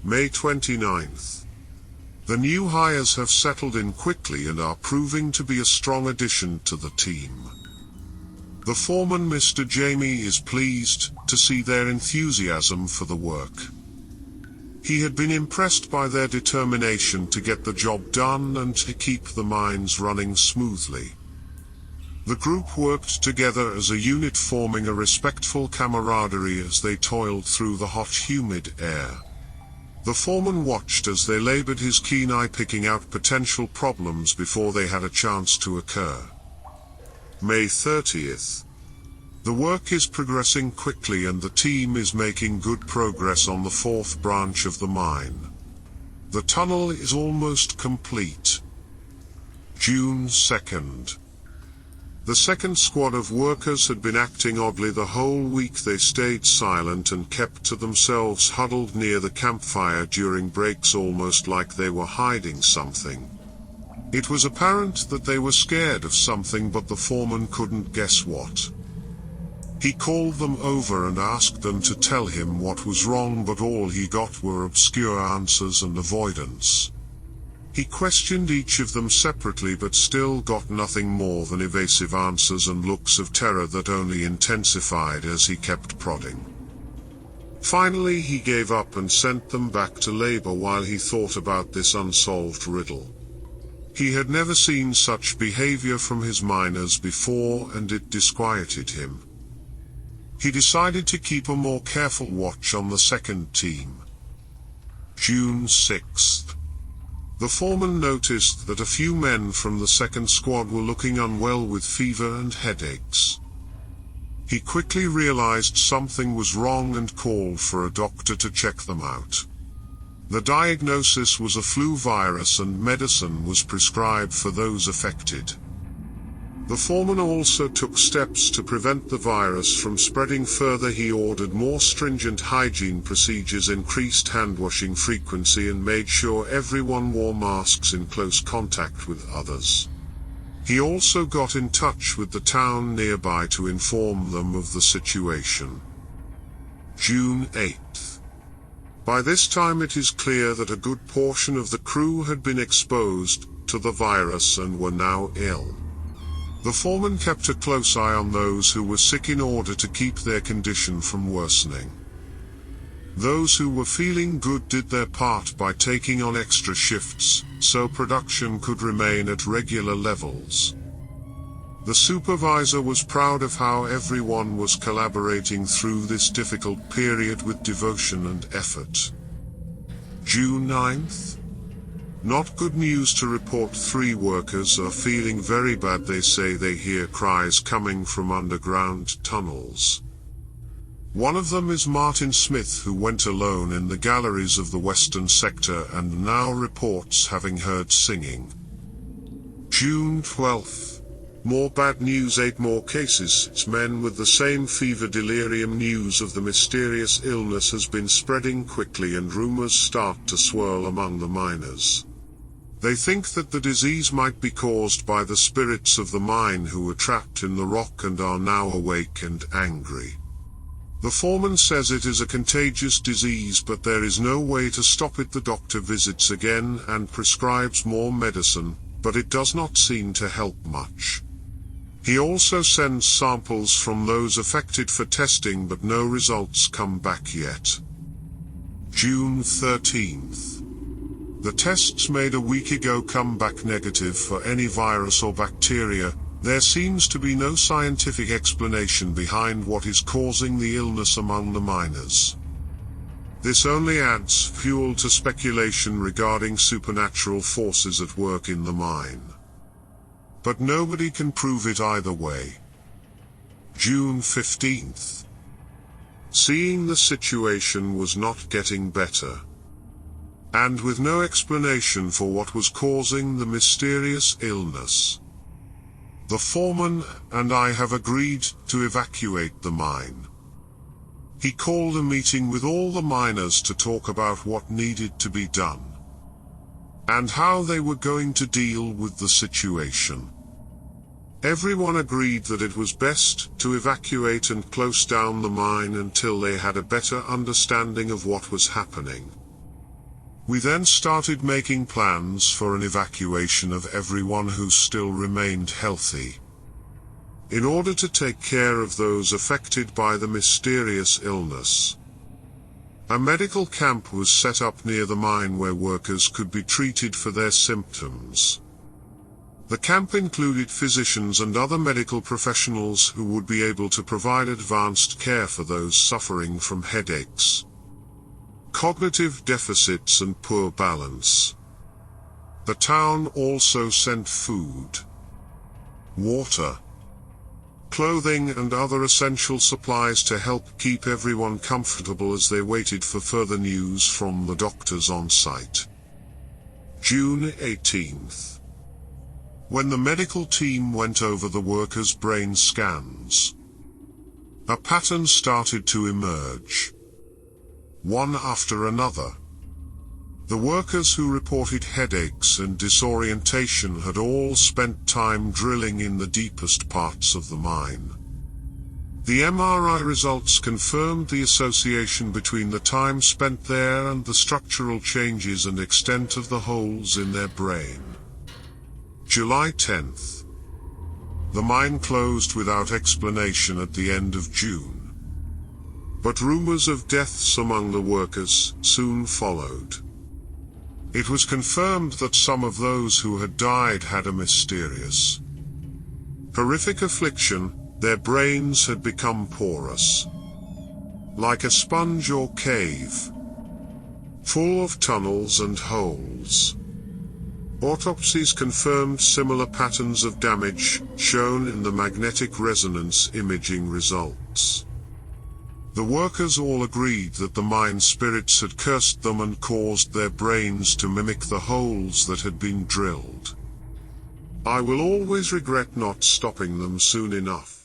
May 29th. The new hires have settled in quickly and are proving to be a strong addition to the team. The foreman, Mr. Jamie, is pleased to see their enthusiasm for the work. He had been impressed by their determination to get the job done and to keep the mines running smoothly. The group worked together as a unit, forming a respectful camaraderie as they toiled through the hot, humid air. The foreman watched as they labored, his keen eye picking out potential problems before they had a chance to occur. May 30th. The work is progressing quickly and the team is making good progress on the fourth branch of the mine. The tunnel is almost complete. June 2nd. The second squad of workers had been acting oddly the whole week. They stayed silent and kept to themselves, huddled near the campfire during breaks, almost like they were hiding something. It was apparent that they were scared of something, but the foreman couldn't guess what. He called them over and asked them to tell him what was wrong, but all he got were obscure answers and avoidance. He questioned each of them separately, but still got nothing more than evasive answers and looks of terror that only intensified as he kept prodding. Finally he gave up and sent them back to labor while he thought about this unsolved riddle. He had never seen such behavior from his miners before, and it disquieted him. He decided to keep a more careful watch on the second team. June 6th. The foreman noticed that a few men from the second squad were looking unwell with fever and headaches. He quickly realized something was wrong and called for a doctor to check them out. The diagnosis was a flu virus and medicine was prescribed for those affected. The foreman also took steps to prevent the virus from spreading further. He ordered more stringent hygiene procedures, increased hand-washing frequency, and made sure everyone wore masks in close contact with others. He also got in touch with the town nearby to inform them of the situation. June 8th. By this time it is clear that a good portion of the crew had been exposed to the virus and were now ill. The foreman kept a close eye on those who were sick in order to keep their condition from worsening. Those who were feeling good did their part by taking on extra shifts, so production could remain at regular levels. The supervisor was proud of how everyone was collaborating through this difficult period with devotion and effort. June 9th. Not good news to report. 3 workers are feeling very bad. They say they hear cries coming from underground tunnels. One of them is Martin Smith, who went alone in the galleries of the western sector and now reports having heard singing. June 12th. More bad news. 8 more cases. It's men with the same fever, delirium. News of the mysterious illness has been spreading quickly and rumors start to swirl among the miners. They think that the disease might be caused by the spirits of the mine who were trapped in the rock and are now awake and angry. The foreman says it is a contagious disease, but there is no way to stop it. The doctor visits again and prescribes more medicine, but it does not seem to help much. He also sends samples from those affected for testing, but no results come back yet. June 13th. The tests made a week ago come back negative for any virus or bacteria. There seems to be no scientific explanation behind what is causing the illness among the miners. This only adds fuel to speculation regarding supernatural forces at work in the mine. But nobody can prove it either way. June 15th. Seeing the situation was not getting better, and with no explanation for what was causing the mysterious illness, the foreman and I have agreed to evacuate the mine. He called a meeting with all the miners to talk about what needed to be done, and how they were going to deal with the situation. Everyone agreed that it was best to evacuate and close down the mine until they had a better understanding of what was happening. We then started making plans for an evacuation of everyone who still remained healthy. In order to take care of those affected by the mysterious illness, a medical camp was set up near the mine where workers could be treated for their symptoms. The camp included physicians and other medical professionals who would be able to provide advanced care for those suffering from headaches, cognitive deficits and poor balance. The town also sent food, water, clothing and other essential supplies to help keep everyone comfortable as they waited for further news from the doctors on site. June 18th. When the medical team went over the workers' brain scans, a pattern started to emerge, one after another. The workers who reported headaches and disorientation had all spent time drilling in the deepest parts of the mine. The MRI results confirmed the association between the time spent there and the structural changes and extent of the holes in their brain. July 10th. The mine closed without explanation at the end of June. But rumors of deaths among the workers soon followed. It was confirmed that some of those who had died had a mysterious, horrific affliction. Their brains had become porous, like a sponge or cave, full of tunnels and holes. Autopsies confirmed similar patterns of damage shown in the magnetic resonance imaging results. The workers all agreed that the mine spirits had cursed them and caused their brains to mimic the holes that had been drilled. I will always regret not stopping them soon enough.